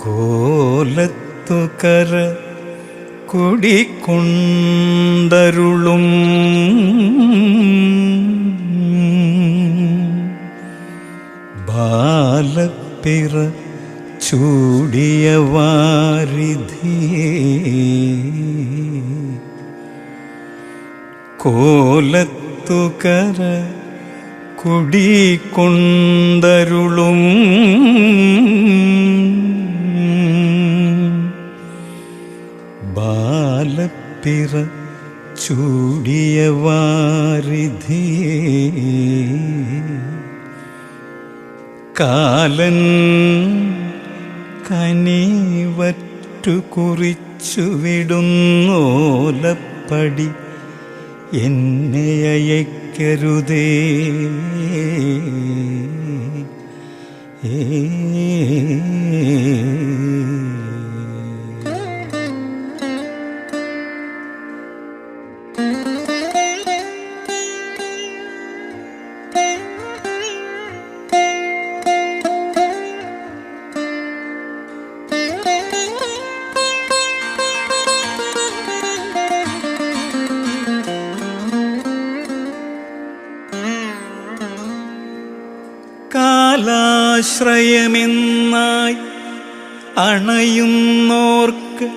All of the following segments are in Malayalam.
കോലത്തുകര കുടിക്കൊണ്ടരുളും ബാലപ്പിറ ചൂടിയ വാരിധിയേ കോലത്തുകര കുടിക്കൊണ്ടരുളും ബാലപ്പിറ ചൂടിയ വാരിധിയേ കാലൻ കനിവറ്റു കുറിച്ചു വിടുന്നോലപ്പടി എന്നെ അയക്കരുതേ. കാലാശ്രയമെന്നായി അണയുന്നോർക്ക്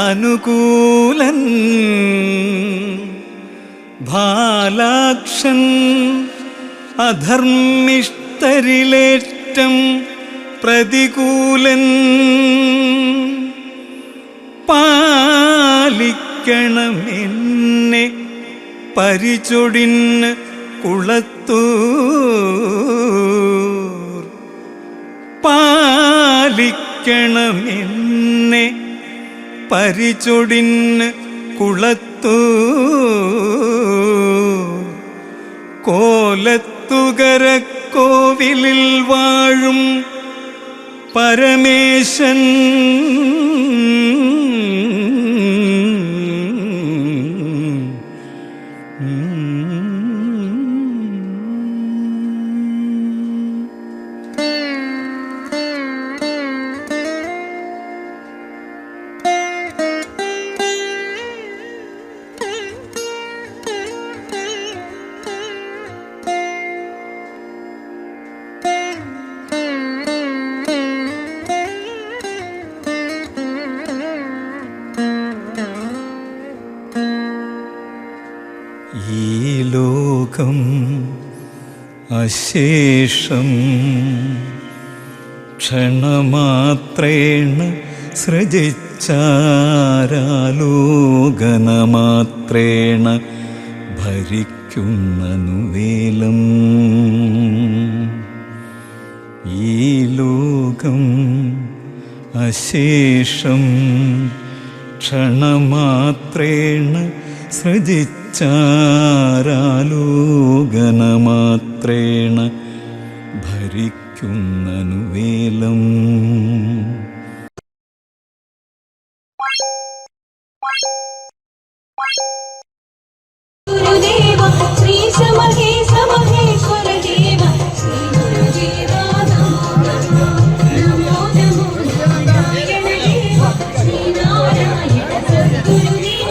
അനുകൂലൻ ബാലാക്ഷൻ അധർമ്മിഷ്ഠരിലേറ്റം പ്രതികൂലൻ പാലിക്കണമെന്നെ പരിചൊടിന് കുളത്തൂർ പാലിക്കണമെന്നെ പരിചൊടിന് കുളത്തൂർ കോലത്തുകര കോവിലിൽ വാഴും പരമേശൻ ഈ ലോകം അശേഷം ക്ഷണമാത്രേണ സൃജിച്ചാരാലോകനമാത്രേണ ഭരിക്കുന്നനുവേലം. ഈ ലോകം അശേഷം ക്ഷണമാത്രേണ സൃജിച്ചാരാലോകനമാത്രേണ ഭരിക്കുന്നനുവേലം. ഗുരുദേവ ശ്രീ സമഹേശ മഹേശ്വര ദേവ ശ്രീ ഗുരുദേവ നമോ നമോ നമോ നമോ നാരായണ ദേവ ശ്രീ നാരായണ സദ്ഗുരുദേവ.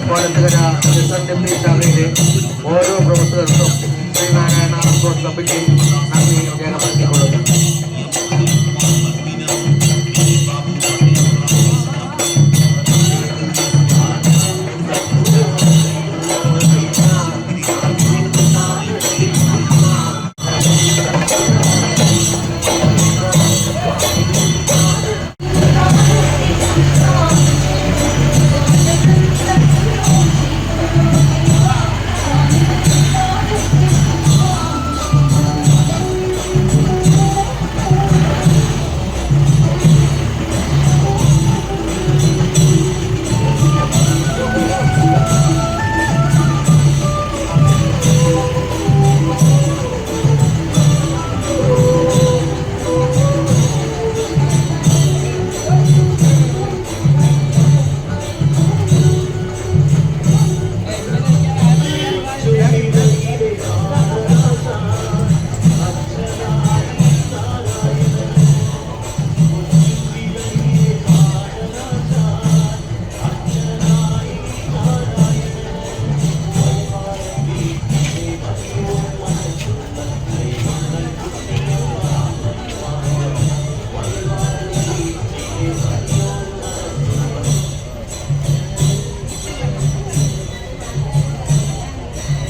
കോലത്തുകര അസംബ്ലി ശാഖയിലെ ഓരോ പ്രവർത്തകർക്കും ശ്രീനാരായണ സഭയ്ക്ക് നന്ദി രേഖപ്പെടുത്തിക്കൊള്ളുന്നു.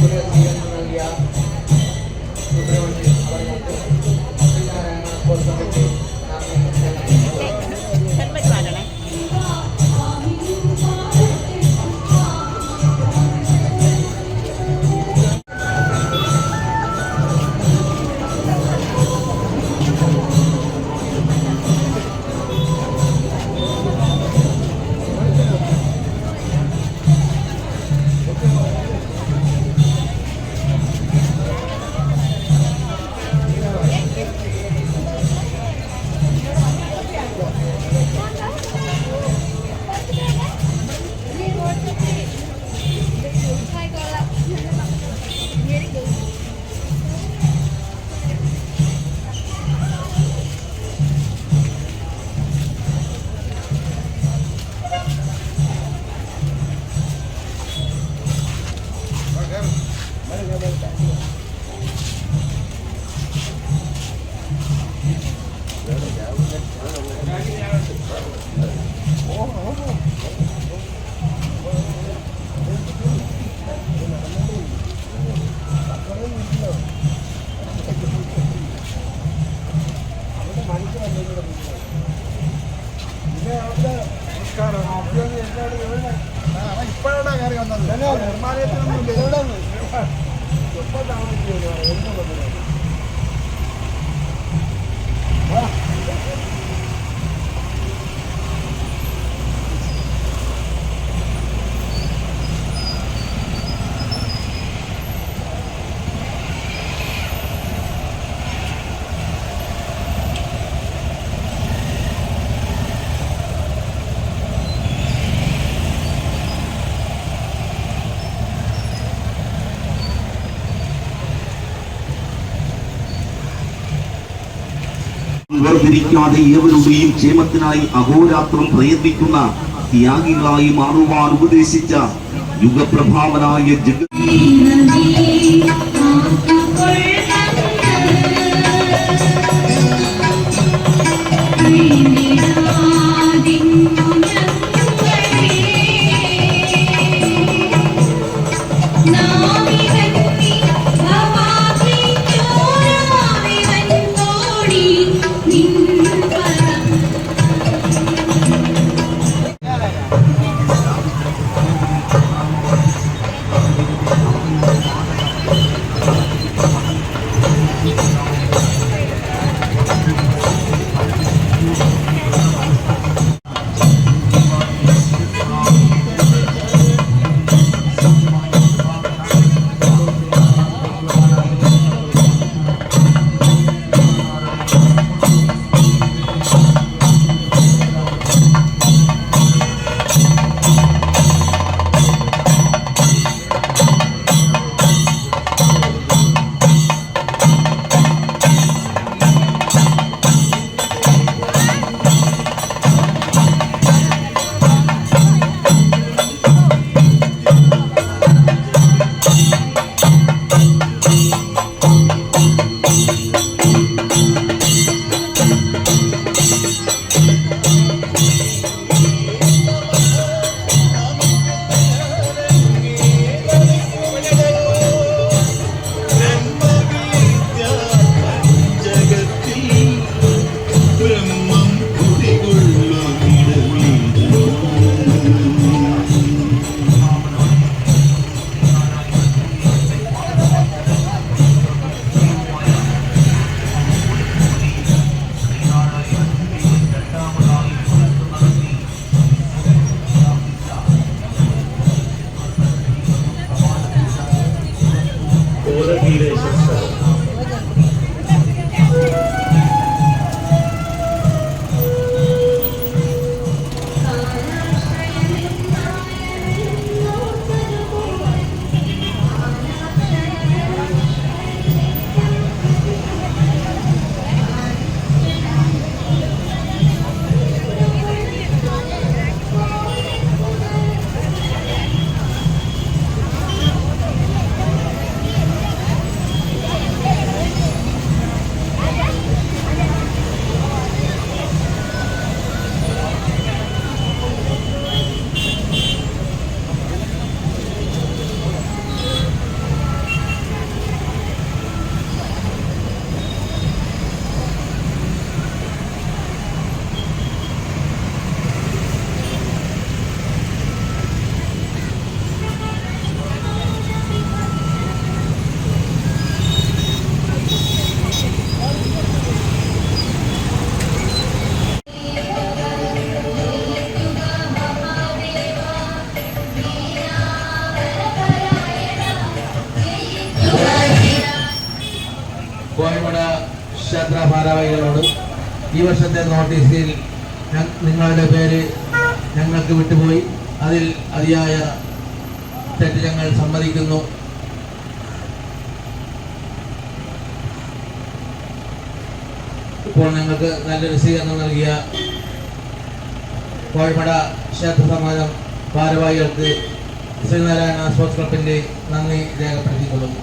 സുരേന്ദ്രൻ നൽകിയ സുബ്രഹ്മണ്യൻ അവർക്ക് ശ്രീനാരായണ സ്പോർട്സ് കമ്മിറ്റി ഇപ്പോഴാണ് കയറി വന്നത് നിർമ്മാണത്തിനൊന്നും വേർതിരിക്കാതെ ഏവരുടെയും ക്ഷേമത്തിനായി അഹോരാത്രം പ്രയത്നിക്കുന്ന ത്യാഗികളായി മാറുവാൻ ഉപദേശിച്ച യുഗപ്രഭാവനായ ക്ഷേത്ര ഭാരവാഹികളോട് ഈ വർഷത്തെ നോട്ടീസിൽ നിങ്ങളുടെ പേര് ഞങ്ങൾക്ക് വിട്ടുപോയി, അതിൽ അതിയായ തെറ്റ് ഞങ്ങൾ സമ്മതിക്കുന്നു. ഇപ്പോൾ ഞങ്ങൾക്ക് നല്ലൊരു സ്വീകരണം നൽകിയ കോഴിമട ക്ഷേത്ര സമാജം ഭാരവാഹികൾക്ക് ശ്രീനാരായണ സ്പോർട്സ് ക്ലബിന്റെ നന്ദി രേഖപ്പെടുത്തിക്കൊള്ളുന്നു.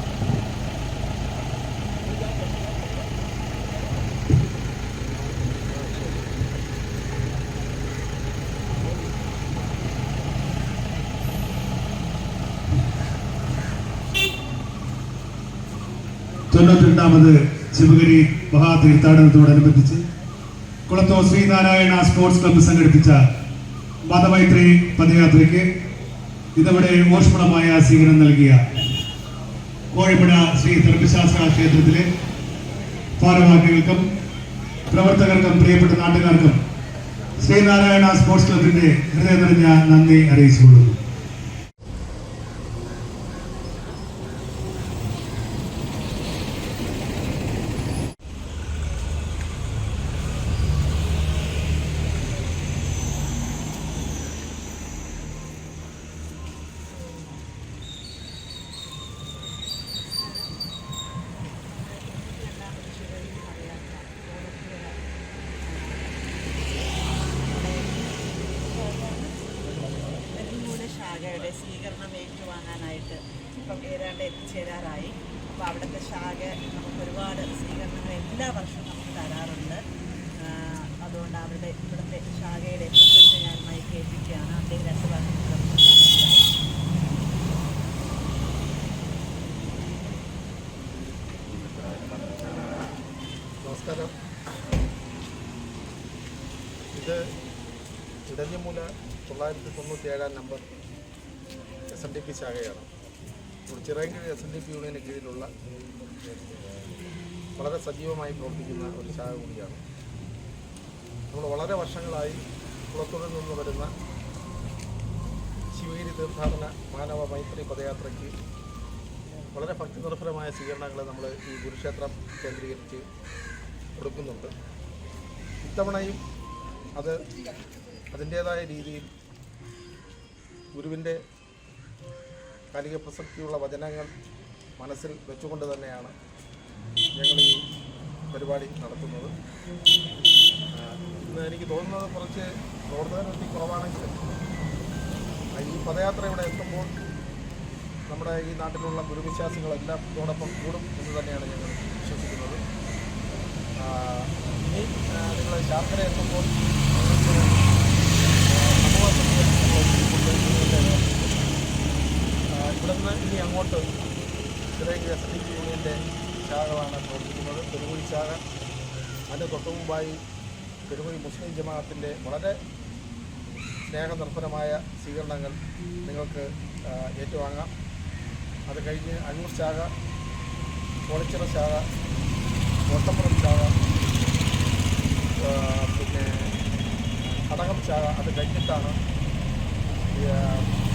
തൊണ്ണൂറ്റിരണ്ടാമത് ശിവഗിരി മഹാതീർത്ഥാടനത്തോടനുബന്ധിച്ച് കുളത്തൂർ ശ്രീനാരായണ സ്പോർട്സ് ക്ലബ്ബ് സംഘടിപ്പിച്ച മതമൈത്രി പദയാത്രയ്ക്ക് ഇതവിടെ ഊഷ്മളമായ സ്വീകരണം നൽകിയ കോഴിമട ശ്രീ ധർമ്മശാസ്ത്ര ക്ഷേത്രത്തിലെ ഭാരവാഹികൾക്കും പ്രവർത്തകർക്കും പ്രിയപ്പെട്ട നാട്ടുകാർക്കും ശ്രീനാരായണ സ്പോർട്സ് ക്ലബിന്റെ ഹൃദയം നിറഞ്ഞ നന്ദി അറിയിച്ചുകൊള്ളുന്നു. ശാഖയുടെ സ്വീകരണം ഏറ്റുവാങ്ങാനായിട്ട് ഇപ്പം ഏതാണ്ട് എത്തിച്ചേരാറായി. അപ്പോൾ അവിടുത്തെ ശാഖ നമുക്ക് ഒരുപാട് സ്വീകരണങ്ങൾ എല്ലാ വർഷവും നമുക്ക് തരാറുണ്ട്. അതുകൊണ്ട് ഇവിടുത്തെ ശാഖയുടെ പ്രസിഡന്റ് ഞാൻ മൈക്ക് ഏൽപ്പിക്കുകയാണ്. അദ്ദേഹം 2 വർഷം നമസ്കാരം. ഇത് ഇടഞ്ഞിമൂല 997 നമ്പർ SNDP ശാഖയാണ്. ചിറയൻകീഴ് SNDP യൂണിയന് കീഴിലുള്ള വളരെ സജീവമായി പ്രവർത്തിക്കുന്ന ഒരു ശാഖ കൂടിയാണ്. നമ്മൾ വളരെ വർഷങ്ങളായി കുളത്തൂരിൽ നിന്ന് വരുന്ന ശിവഗിരി തീർത്ഥാടന മാനവ മൈത്രി പദയാത്രയ്ക്ക് വളരെ ഭക്തി നിർഭരമായ സ്വീകരണങ്ങൾ നമ്മൾ ഈ ഗുരുക്ഷേത്രം കേന്ദ്രീകരിച്ച് കൊടുക്കുന്നുണ്ട്. ഇത്തവണയും അത് അതിൻ്റേതായ രീതിയിൽ ഗുരുവിൻ്റെ കാലിക പ്രസക്തിയുള്ള വചനങ്ങൾ മനസ്സിൽ വെച്ചുകൊണ്ട് തന്നെയാണ് ഞങ്ങൾ ഈ പരിപാടി നടത്തുന്നത്. ഇന്ന് എനിക്ക് തോന്നുന്നത് കുറച്ച് പ്രവർത്തകരെത്തി കുറവാണെങ്കിലും ഈ പദയാത്ര ഇവിടെ എത്തുമ്പോൾ നമ്മുടെ ഈ നാട്ടിലുള്ള ഗുരുവിശ്വാസികളെല്ലാം ഇതോടൊപ്പം കൂടും എന്ന് തന്നെയാണ് ഞങ്ങൾ വിശ്വസിക്കുന്നത്. ഇനി നിങ്ങൾ ശാസ്ത്ര എത്തുമ്പോൾ ഇവിടുന്ന് ഇനി അങ്ങോട്ട് ചിറയൻകീഴ് SNDP യൂണിയൻ്റെ ശാഖകളാണ് പ്രവർത്തിക്കുന്നത്. പെരുമുഴി ശാഖ, അതിന് തൊട്ടു മുമ്പായി പെരുമുഴി മുസ്ലിം ജമാഅത്തിൻ്റെ വളരെ സ്നേഹനിർഭരമായ സ്വീകരണങ്ങൾ നിങ്ങൾക്ക് ഏറ്റുവാങ്ങാം. അത് കഴിഞ്ഞ് അന്നൂർ ശാഖ, കോളിച്ചിറ ശാഖ, കോട്ടപ്പുറം ശാഖ, പിന്നെ കടകം ശാഖ, അത് കഴിഞ്ഞിട്ടാണ്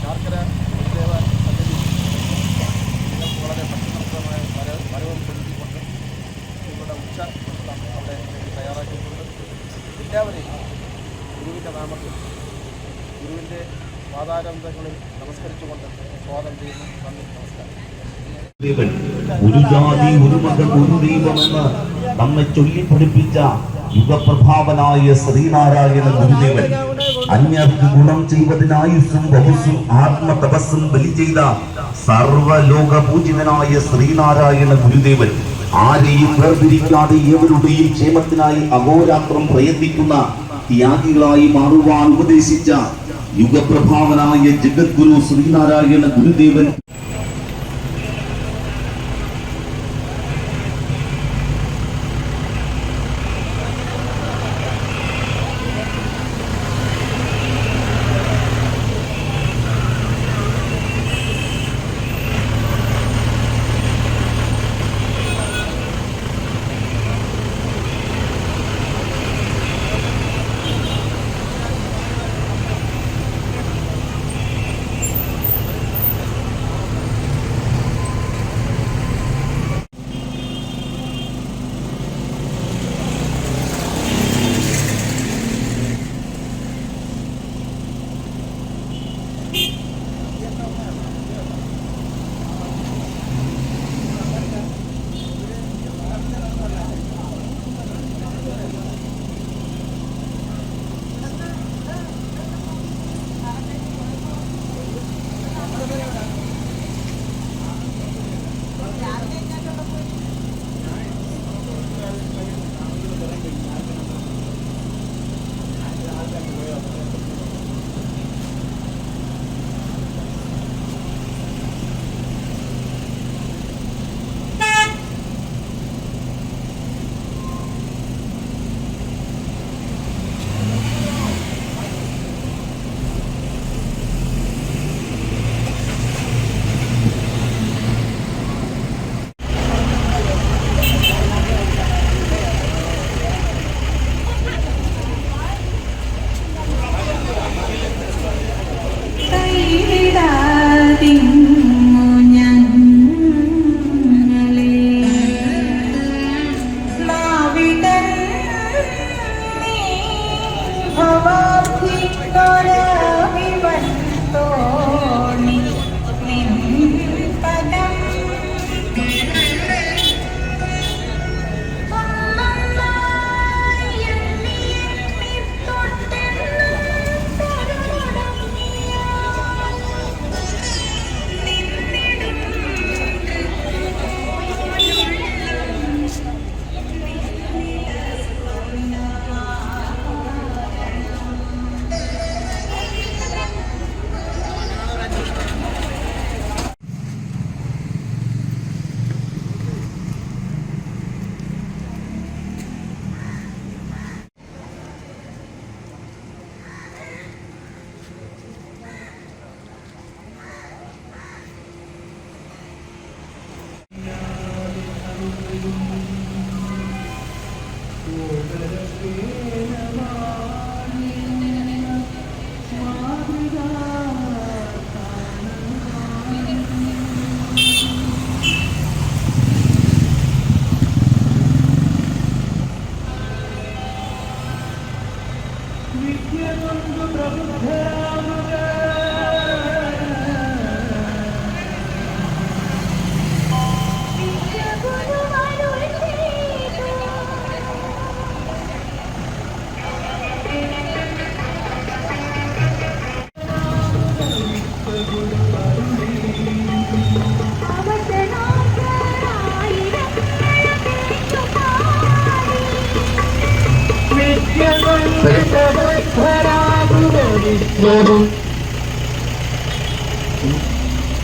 ശാർക്കര ഗുരുദേവ സന്നിധി നിങ്ങൾക്ക് വളരെ ഭക്തിനിർഭരമായ വരവും കൊടുത്തിക്കൊണ്ട് നിങ്ങളുടെ ഉച്ച അവിടെ തയ്യാറാക്കിയിട്ടുണ്ട്. എല്ലാവരെയും ഗുരുവിൻ്റെ നാമത്തിൽ ഗുരുവിൻ്റെ പാദാരവിന്ദങ്ങളിൽ നമസ്കരിച്ചുകൊണ്ട് സ്വാഗതം ചെയ്യുന്നു. നന്ദി, നമസ്കാരം. ഒരു ജാതി ഒരു മത ഒരു ദൈവമെന്ന് നമ്മെ ചൊല്ലിപ്പഠിപ്പിച്ച യുഗപ്രഭാവനായ ശ്രീനാരായണ ഗുരുദേവൻ അന്യർക്ക് ഗുണം ചെയ്വതിനായുസ്സും ബഹുസ്സും ആത്മതപസ്സും ബലി ചെയ്ത സർവലോക പൂജിതനായ ശ്രീനാരായണ ഗുരുദേവൻ ആരെയും വേർതിരിക്കാതെ ഏവരുടെയും ക്ഷേമത്തിനായി അഹോരാത്രം പ്രയത്നിക്കുന്ന ത്യാഗികളായി മാറുവാൻ ഉപദേശിച്ച യുഗപ്രഭാവനായ ജഗദ്ഗുരു ശ്രീനാരായണ ഗുരുദേവൻ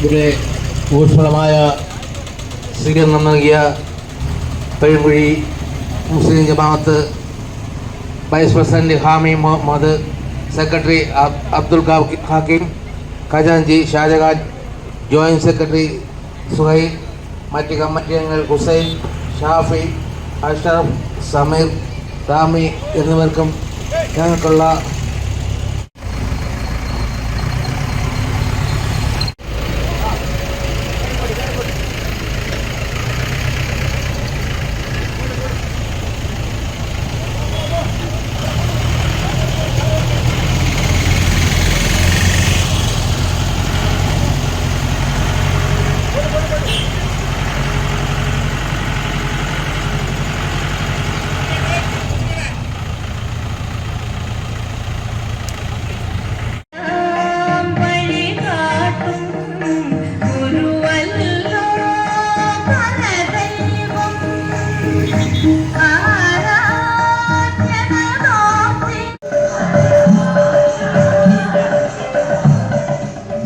ഇവിടെ ഊഷ്മളമായ സ്വീകരണം നൽകിയ Pazhamkuzhi Muslim Jamaath vice president Hami Muhammad, secretary Abdul Hakim, ഖജാൻജി ഷാജഹാൻ, ജോയിന്റ് സെക്രട്ടറി സുഹൈൽ, മറ്റ് കമ്മിറ്റി അംഗങ്ങൾ ഹുസൈൻ, ഷാഫി, അഷ്റഫ്, സമീർ, റാമി എന്നിവർക്കും ഞങ്ങൾക്കുള്ള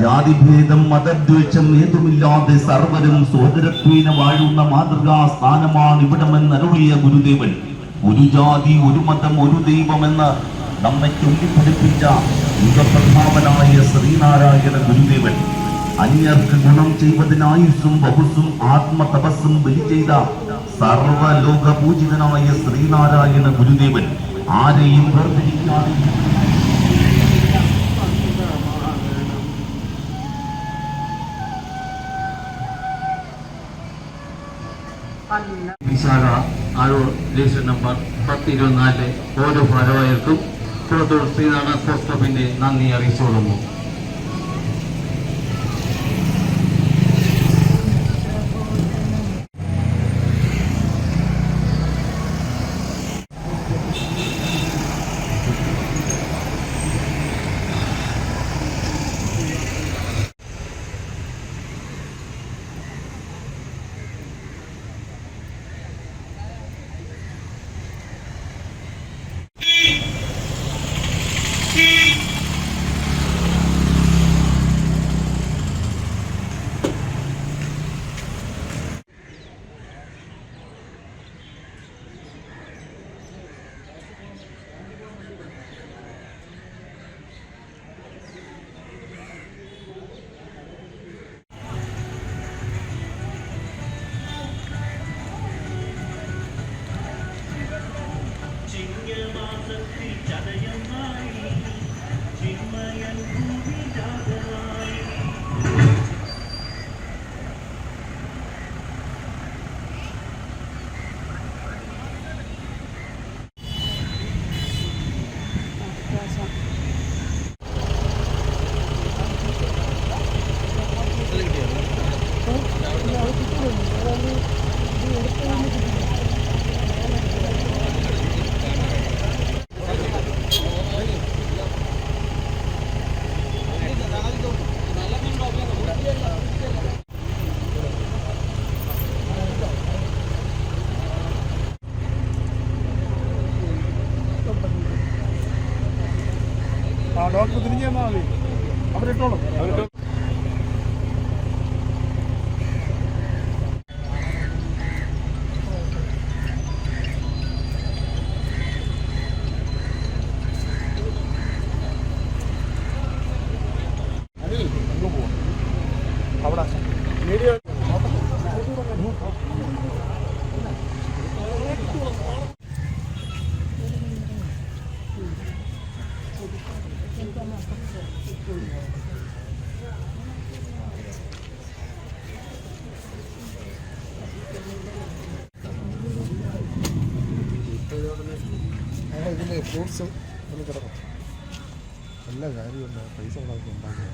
ജാതിഭേദം മതദ്വേഷം ഏതുമില്ലാതെ സർവരും സോദരത്വേന വാഴുന്ന മാതൃകാ സ്ഥാനമാണ് ഇവിടമെന്നരുളിയ ഗുരുദേവൻ. ഒരു ജാതി, ഒരു മതം, ഒരു ദൈവമെന്ന് നമ്മെ ചൊല്ലിപ്പഠിപ്പിച്ച യുഗപ്രഭാവനായ ശ്രീനാരായണ ഗുരുദേവൻ അന്യർക്ക് ഗുണം ചെയ്വതിനായുസ്സും ബഹുസ്സും ആത്മതപസ്സും ബലി ചെയ്ത സർവലോക പൂജിതനായ ശ്രീനാരായണ ഗുരുദേവൻ ആരെയും വേർതിരിക്കാതെ വിശാഖ ആഴൂർ രജിസ്റ്റർ നമ്പർ 1024 ഓരോ ഭാരവാഹികൾക്കും കുളത്തൂർ ശ്രീനാരായണ സ്പോർട്സ് ക്ലബിന്റെ നന്ദി അറിയിച്ചുകൊള്ളുന്നു. ഡോക്ടർ തിരിഞ്ഞു തന്നാൽ മതി, അവരിട്ടോളും. അവിടെ മീഡിയ ഫ്രൂട്ട്സ് ഒന്ന് കിടക്കും. എല്ലാ കാര്യമുണ്ട്, പൈസ ഉണ്ടാക്കി ഉണ്ടാക്കുക.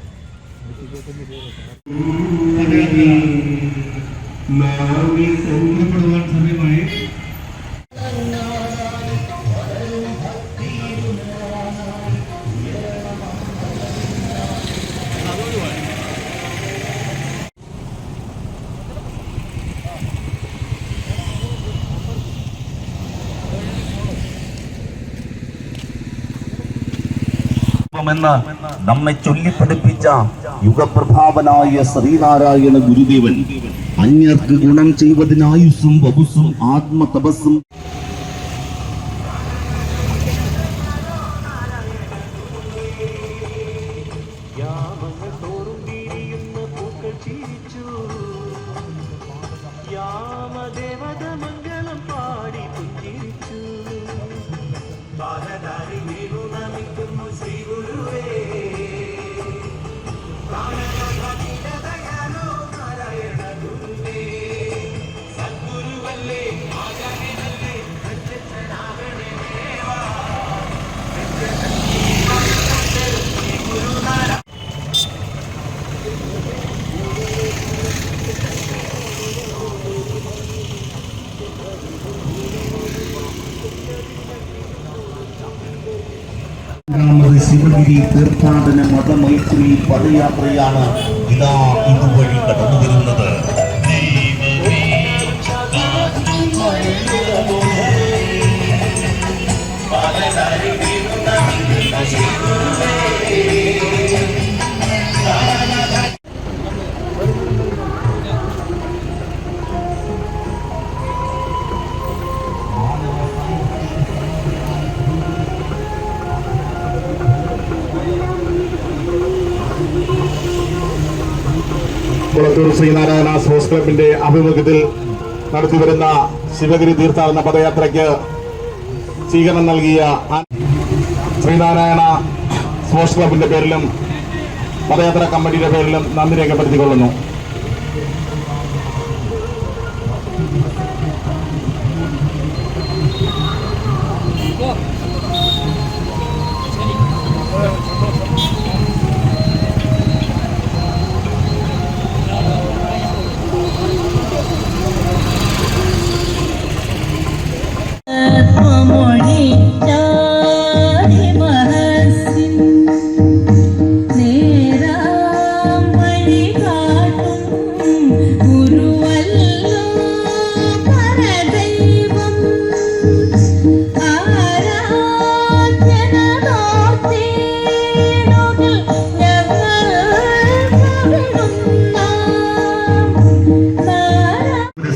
125 സമയമായി. എന്ന് നമ്മെ ചൊല്ലിപ്പഠിപ്പിച്ച യുഗപ്രഭാവനായ ശ്രീനാരായണ ഗുരുദേവൻ അന്യർക്ക് ഗുണം ചെയ്വതിനായുസ്സും വപുസ്സും ആത്മതപസ്സും ശിവഗിരി തീർത്ഥാടന മതമൈത്രി പദയാത്രയാണ് ഇതാ ഇതുവഴി കടന്നു വരുന്നത്. കുളത്തൂർ ശ്രീനാരായണ സ്പോർട്സ് ക്ലബിന്റെ ആഭിമുഖ്യത്തിൽ നടത്തിവരുന്ന ശിവഗിരി തീർത്ഥാടന പദയാത്രയ്ക്ക് സ്വീകരണം നൽകിയ ശ്രീനാരായണ സ്പോർട്സ് ക്ലബിന്റെ പേരിലും പദയാത്രാ കമ്മിറ്റിയുടെ പേരിലും നന്ദി രേഖപ്പെടുത്തിക്കൊള്ളുന്നു.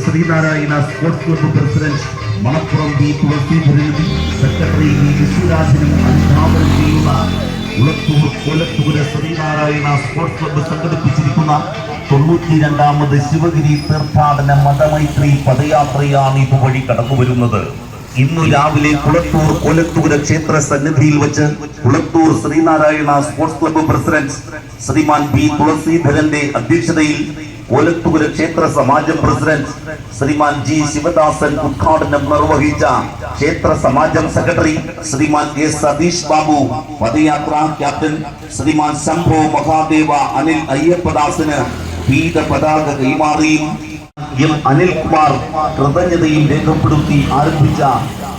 Sreenarayana sports club president Manappuram B തുളസീധരനും സെക്രട്ടറി ബി വിശ്വരാജനും അനുധാവനം ചെയ്യുന്ന കുളത്തൂർ കൊലത്തൂര് ശ്രീനാരായണ സ്പോർട്സ് ക്ലബ്ബ് സംഘടിപ്പിച്ചിരിക്കുന്ന 92ാമത് ശിവഗിരി തീർത്ഥാടന മതമൈത്രി പദയാത്രയാണ് ഇതുവഴി കടന്നുവരുന്നത്. ഇന്നു രാവിലെ കുളത്തൂർ കൊലത്തൂര് ക്ഷേത്ര സന്നിധിയിൽ വെച്ച് Kulathoor Sreenarayana sports club president Sriman B തുളസീധരന്റെ അധ്യക്ഷതയിൽ കൊലത്തൂര് ക്ഷേത്ര സമാജം പ്രസിഡന്റ് ശ്രീമാൻ ജി ശിവദാസൻ ഉദ്ഘാടനം നിർവഹിച്ച ക്ഷേത്ര സമാജം സെക്രട്ടറി ശ്രീമാൻ എ സതീഷ് ബാബു, പദയാത്രാ ക്യാപ്റ്റൻ ശ്രീമാൻ ശംഭോ മഹാദേവ അനിൽ അയ്യപ്പദാസിന് പീഠ പതാക കൈമാറിയും എം അനിൽകുമാർ കൃതജ്ഞതയും രേഖപ്പെടുത്തി ആരംഭിച്ച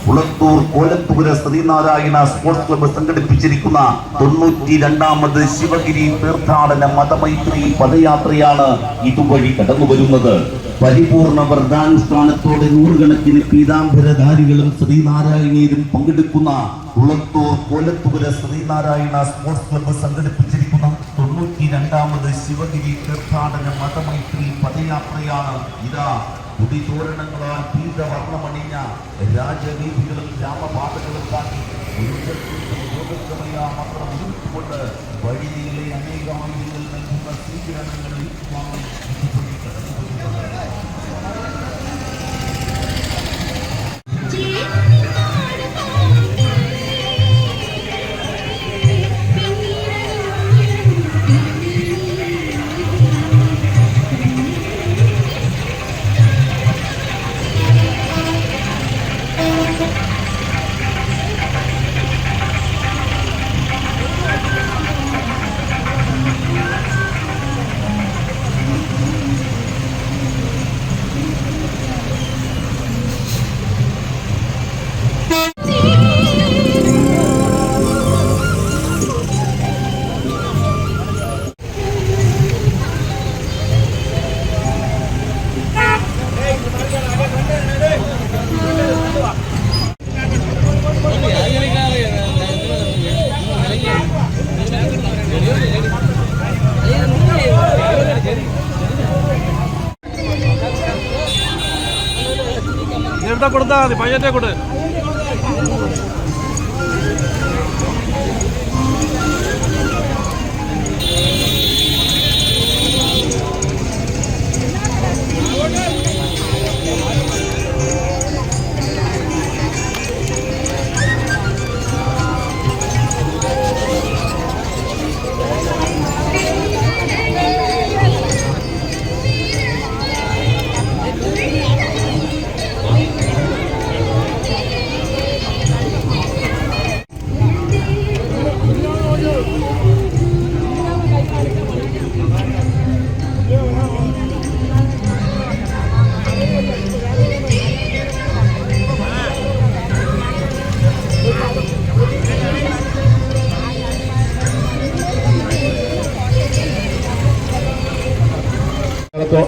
കുളത്തൂർ കോലത്തൂര് ശ്രീനാരായണ സ്പോർട്സ് ക്ലബ്ബ് സംഘടിപ്പിച്ചിരിക്കുന്ന 92ാമത് ശിവഗിരി തീർത്ഥാടന മതമൈത്രി പദയാത്രയാണ് ഇതുവഴി കടന്നുവരുന്നത്. പരിപൂർണ വ്രതാനുഷ്ഠാനത്തോടെ നൂറുകണക്കിന് പീതാംബരധാരികളും ശ്രീനാരായണീയരും പങ്കെടുക്കുന്ന കുളത്തൂർ കോലത്തൂര് ശ്രീനാരായണ സ്പോർട്സ് ക്ലബ്ബ് സംഘടിപ്പിച്ചിരിക്കുന്ന 92ാമത് ശിവഗിരി തീർത്ഥാടന മതമൈത്രി പദയാത്രയാണ് ഇതാ കുടിതോരണങ്ങളാൽ പീതവർണ്ണമണിഞ്ഞ രാജവീഥികളും രാമപാതകളും താണ്ടി മാത്രം ഇരുട്ടുകൊണ്ട് വഴിയിലെ അനേകായിരങ്ങൾ നൽകുന്ന സ്വീകരണങ്ങളിൽ എടുത്താൽ കൊടുത്താൽ മതി, പയ്യന്റെ കൊടു.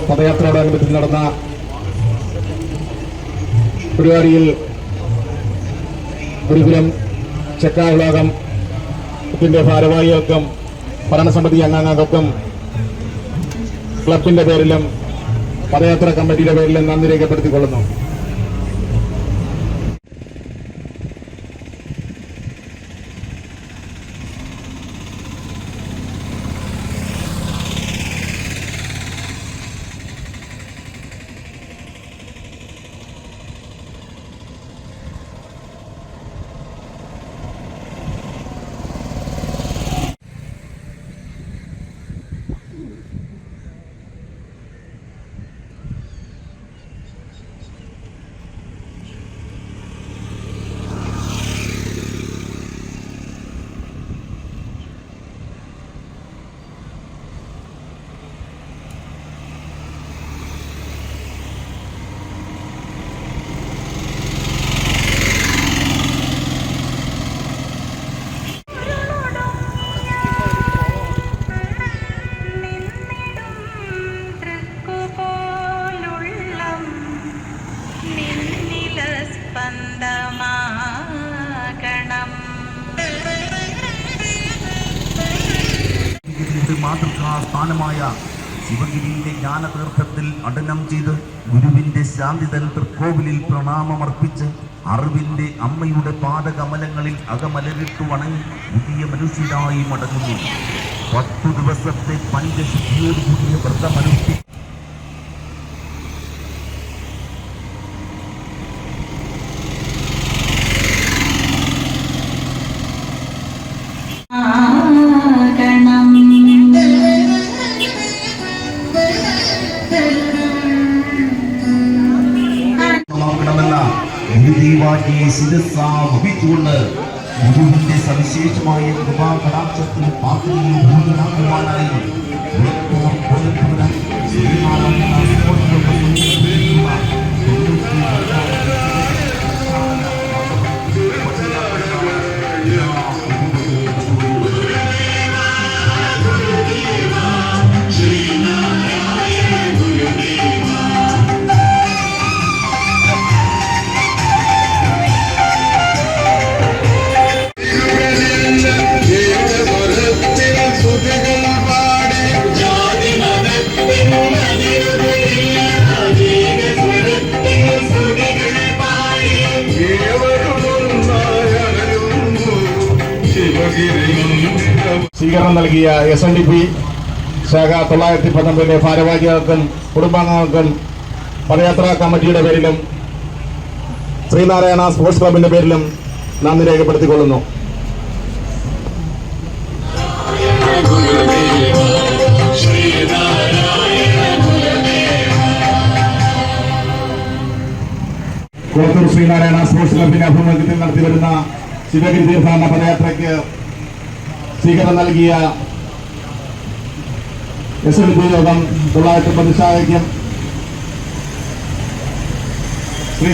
പദയാത്രയോടനുബന്ധിച്ച് നടന്ന പരിപാടിയിൽ ഗുരുകുലം ചെക്കാവിളാകത്തിന്റെ ഭാരവാഹികൾക്കും ഭരണസമിതി അംഗങ്ങൾക്കും ക്ലബിന്റെ പേരിലും പദയാത്രാ കമ്മിറ്റിയുടെ പേരിലും നന്ദി രേഖപ്പെടുത്തിക്കൊള്ളുന്നു. മാതൃകാ സ്ഥാനമായ ശിവഗിരിയിലെ ജ്ഞാനതീർത്ഥത്തിൽ അടനം ചെയ്ത് ഗുരുവിന്റെ ശാന്തിതൻ തൃക്കോവിലിൽ പ്രണാമമർപ്പിച്ച് അറിവിന്റെ അമ്മയുടെ പാദകമലങ്ങളിൽ അകമലരിട്ടു വണങ്ങി പുതിയ മനുഷ്യരായി മടങ്ങുന്നു. 10 ദിവസത്തെ പഞ്ചശുദ്ധിയോട് കൂടിയ വ്രതമനുഷ്ഠി ശിരസാവഹിച്ചുകൊണ്ട് ഗുരുവിന്റെ സവിശേഷമായ കൃപാകടാക്ഷത്തിന് പാത്രയിൽ ഭൂതനാക്കുവാനായി സ്വീകരണം നൽകിയ SNDP ശാഖ 919 ഭാരവാഹികൾക്കും കുടുംബാംഗങ്ങൾക്കും പദയാത്രാ കമ്മിറ്റിയുടെ പേരിലും ശ്രീനാരായണ സ്പോർട്സ് ക്ലബിന്റെ പേരിലും നന്ദി രേഖപ്പെടുത്തിക്കൊള്ളുന്നു. കോട്ടൂർ ശ്രീനാരായണ സ്പോർട്സ് ക്ലബിന്റെ ആഭിമുഖ്യത്തിൽ നടത്തിവരുന്ന ശിവഗിരി തീർത്ഥാടന പദയാത്രയ്ക്ക് സ്വീകരണം നൽകിയ SNDP യോഗം 919 ശാഖയ്ക്കും ശ്രീ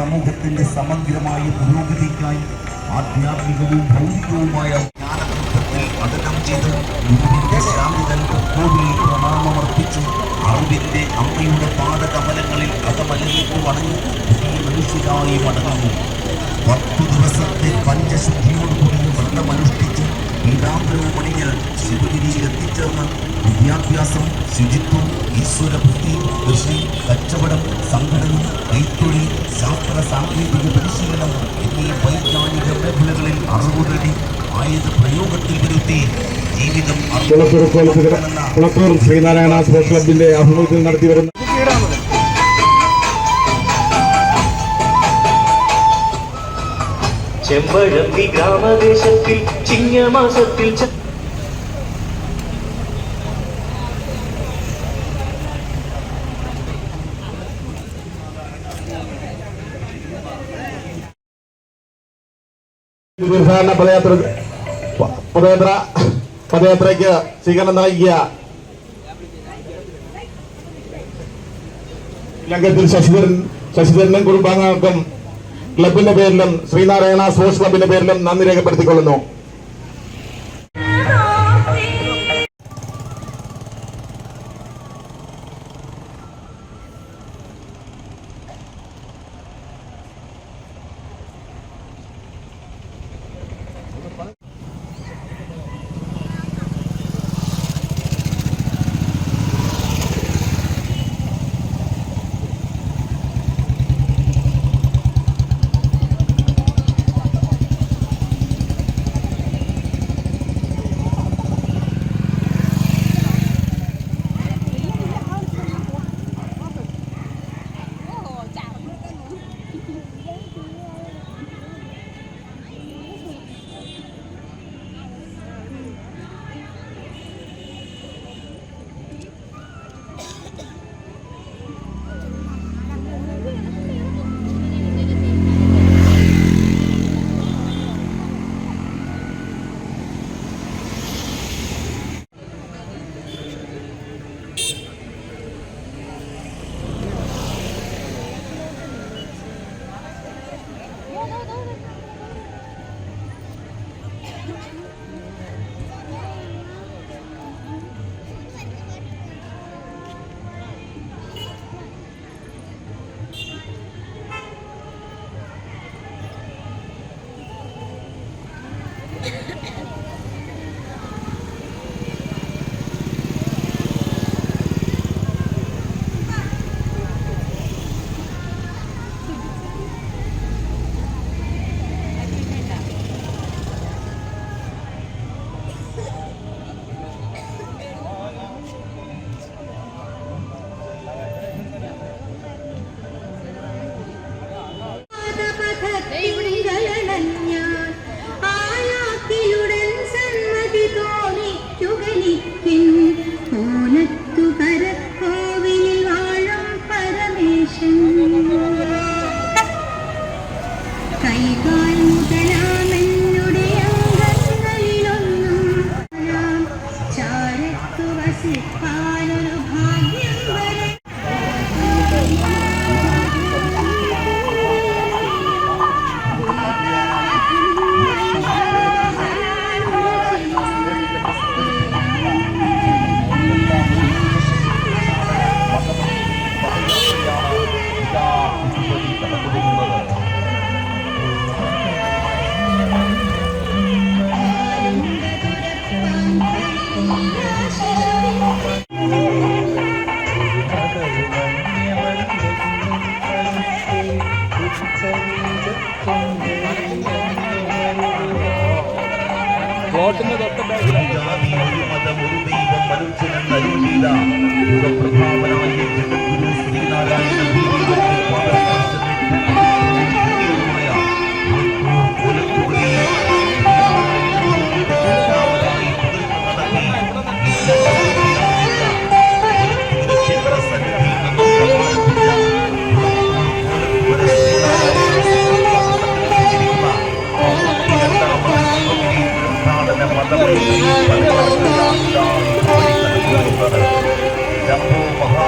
സമൂഹത്തിന്റെ സമഗ്രമായ പുരോഗതിക്കായി ആധ്യാത്മികവും ഭൗതികവുമായ ജ്ഞാനതത്വത്തിൽ പഠനം ചെയ്ത് ഗുരുവിന്റെ ശാന്തിതൻ കോവിലിൽ പ്രണാമമർപ്പിച്ചു അറിവിന്റെ അമ്മയുടെ പാദകമലങ്ങളിൽ അകമലയിലേക്ക് വണങ്ങി പുതിയ മനുഷ്യരായി മടങ്ങുന്നു. 10 ദിവസത്തെ പഞ്ചശുദ്ധിയോടുകൂടി വ്രതമനുഷ്ഠിച്ച് പീതാംബരവും അണിഞ്ഞ് ശിവഗിരിയിൽ എത്തിച്ചേർന്ന് വിദ്യാഭ്യാസം, ശുചിത്വം, ഈശ്വരഭക്തി, കൃഷി, കച്ചവടം, സംഘടന, കൈത്തൊഴിൽ, ശാസ്ത്ര സാങ്കേതിക പരിശീലനം എന്നീ വൈജ്ഞാനിക മേഖലകളിൽ അറിവ് നേടി ആയത് പ്രയോഗത്തിൽ വരുത്തി ജീവിതം കുളത്തൂർ ശ്രീനാരായണ സ്പോർട്സ് ക്ലബിന്റെ ആഭിമുഖ്യത്തിൽ നടത്തി വരുന്ന ചെമ്പഴന്തി ഗ്രാമദേശത്തിൽ ചിങ്ങമാസത്തിൽ തീർത്ഥാടന പദയാത്രയ്ക്ക് സ്വീകരണം നൽകിയ ലങ്കത്തിൽ ശശിധരനും കുടുംബാംഗങ്ങൾക്കും ക്ലബിന്റെ പേരിലും ശ്രീനാരായണ സ്പോർട്സ് ക്ലബിന്റെ പേരിലും നന്ദി രേഖപ്പെടുത്തിക്കൊള്ളുന്നു. ജംബോ മഹാ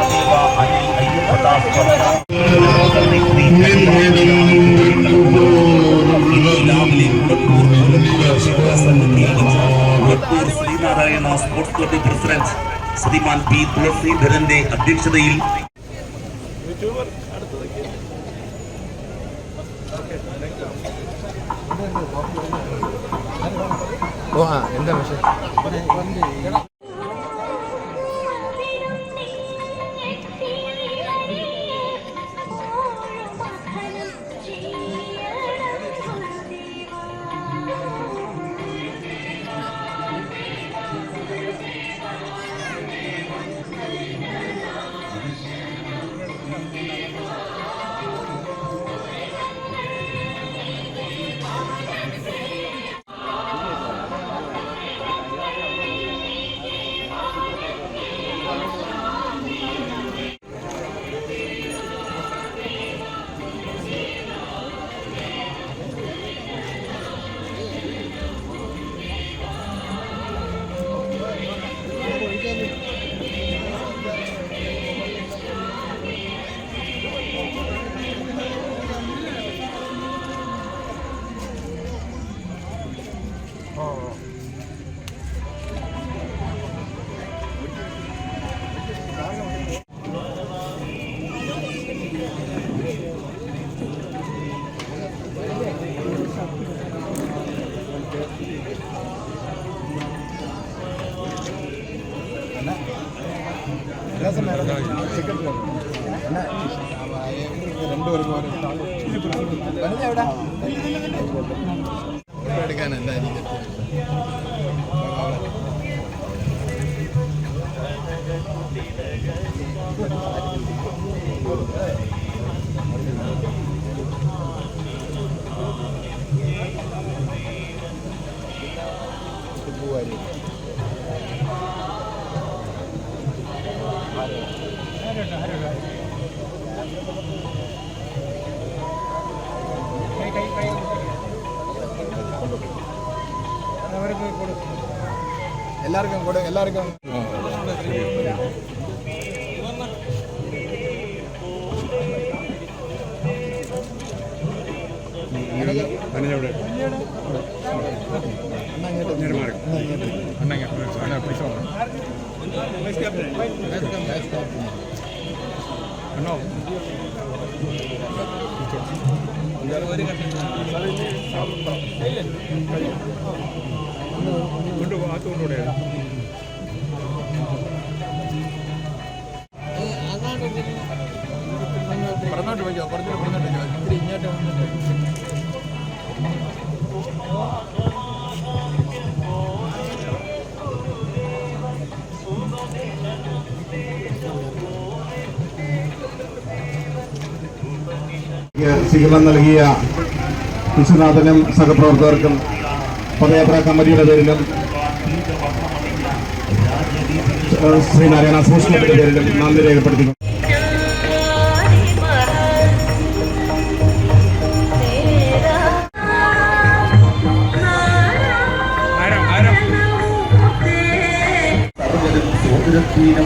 ശ്രീനാരായണ സ്പോർട്സ് ക്ലബ്ബ് പ്രസിഡന്റ് ശ്രീമാൻ പി തുളസീധരന്റെ അധ്യക്ഷതയിൽ എന്താ പക്ഷേ എടുക്കാനല്ല എല്ലാവർക്കും കൂടെ എല്ലാവർക്കും കൊണ്ടുപോകാത്തോടെ പറഞ്ഞോട്ട് പോയിക്കോ കുറച്ചുകൂടെ പറഞ്ഞോട്ട് ഇത്തിരി ഇങ്ങോട്ട് സ്വീകരണം നൽകിയ വിശ്വനാഥനും സഹപ്രവർത്തകർക്കും പദയാത്രാ കമ്മിറ്റിയുടെ പേരിലും ശ്രീനാരായണ സ്പോർട്സ് ക്ലബിന്റെ പേരിലും നന്ദി രേഖപ്പെടുത്തി.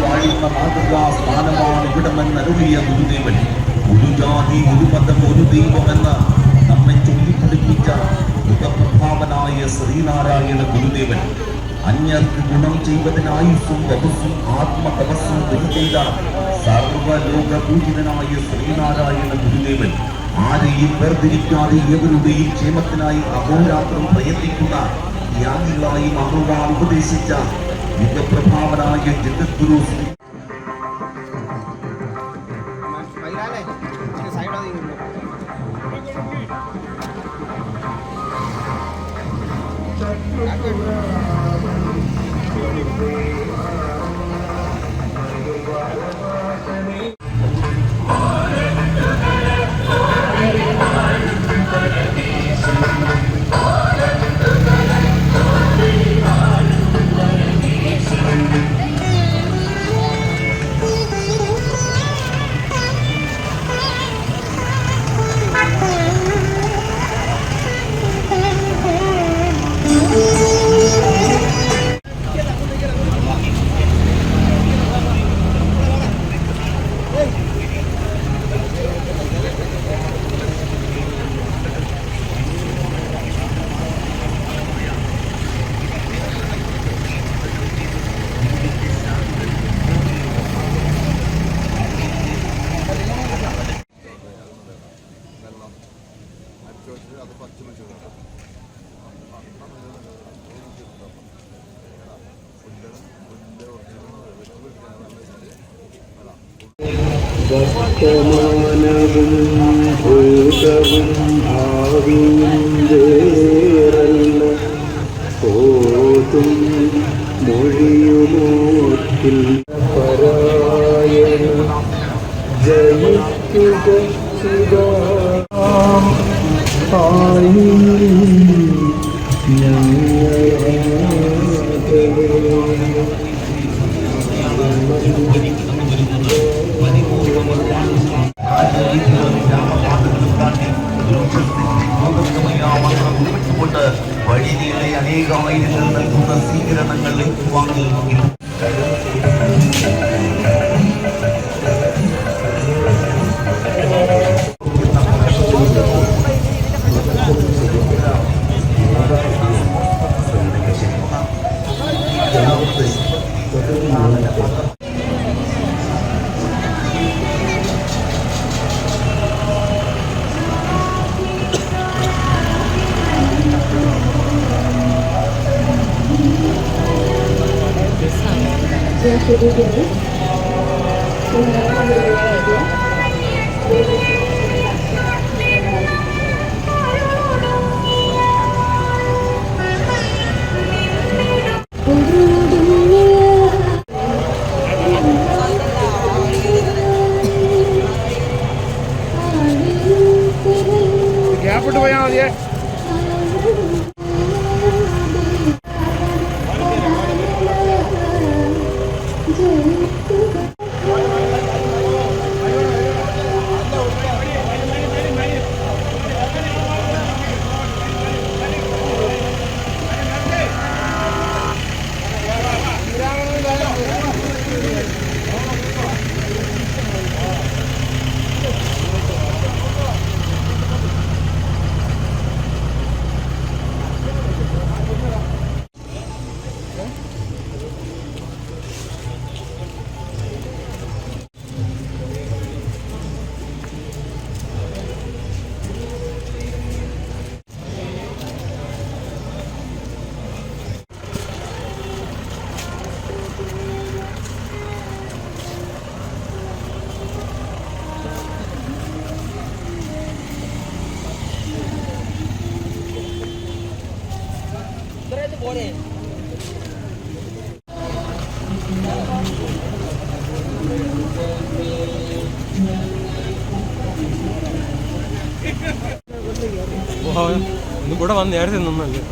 വാഴുന്ന മാതൃകാ സ്ഥാനമാണ് ഇവിടമെന്നരുളിയ ഗുരുദേവൻ. ഒരു ജാതി ഒരു മതം ഒരു ദൈവമെന്ന് നമ്മെ ചൊല്ലിപ്പഠിപ്പിച്ച യുഗപ്രഭാവനായ ശ്രീനാരായണ ഗുരുദേവൻ അന്യർക്ക് ഗുണം ചെയ്വതിനായുസ്സും വപസ്സും ആത്മതപസ്സും ചെയ്ത സർവലോക പൂജിതനായ ശ്രീനാരായണ ഗുരുദേവൻ ആരെയും വേർതിരിക്കാതെ ഏവരുടെയും ക്ഷേമത്തിനായി അഹോരാത്രം പ്രയത്നിക്കുന്ന ത്യാഗികളായി മഹർവാൻ ഉപദേശിച്ച യുഗപ്രഭാവനായ ജഗദ്ഗുരു വർത്തമാനവും ഭൂതവും ഭാവിയും വേറല്ല പോതും മൊഴിയുമോർത്തിൽ പരായണ ജയിക്കുക സുധാ വഴി നീളെ അനേകായിരങ്ങൾ നൽകുന്ന സ്വീകരണങ്ങൾ വാങ്ങി ഗ്യാപ്പിട്ട് പോയാൽ മതിയേ. ഒന്നും കൂടെ വന്ന് നേരത്തെ നിന്നല്ലേ.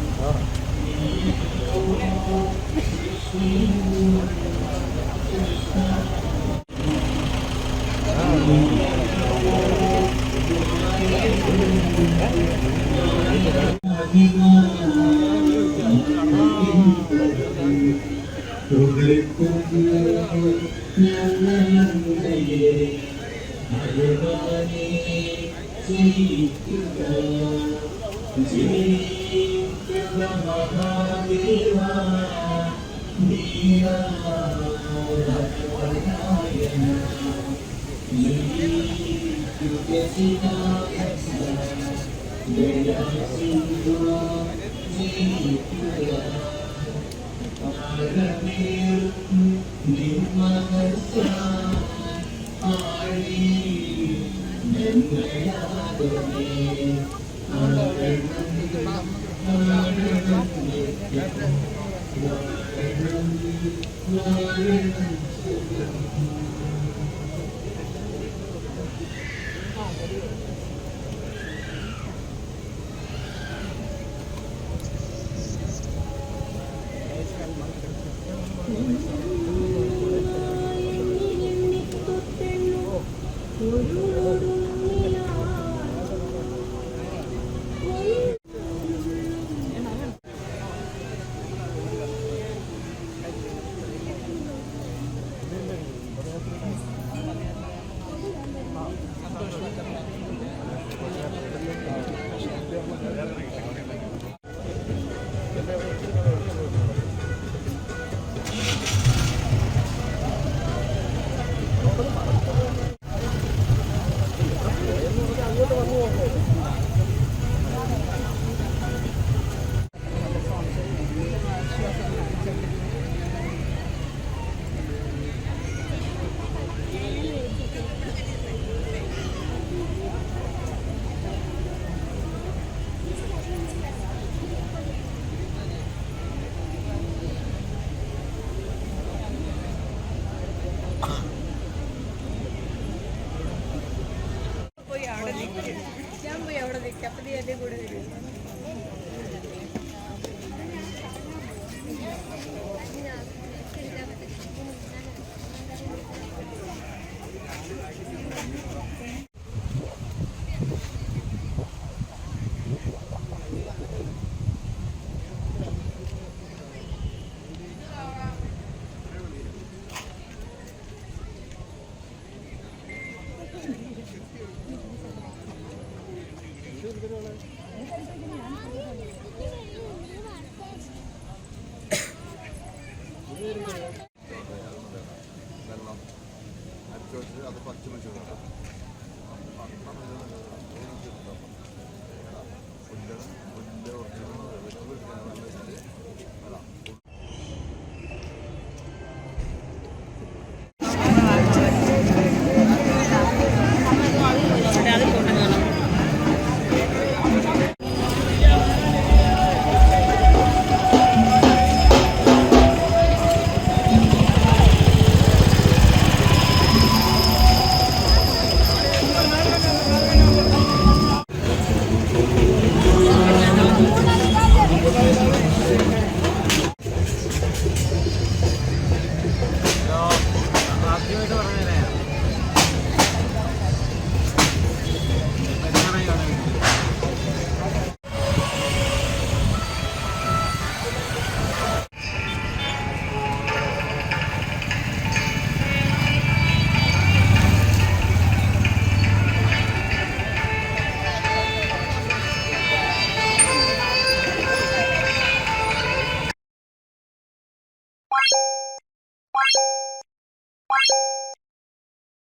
അത് പച്ച വെച്ച്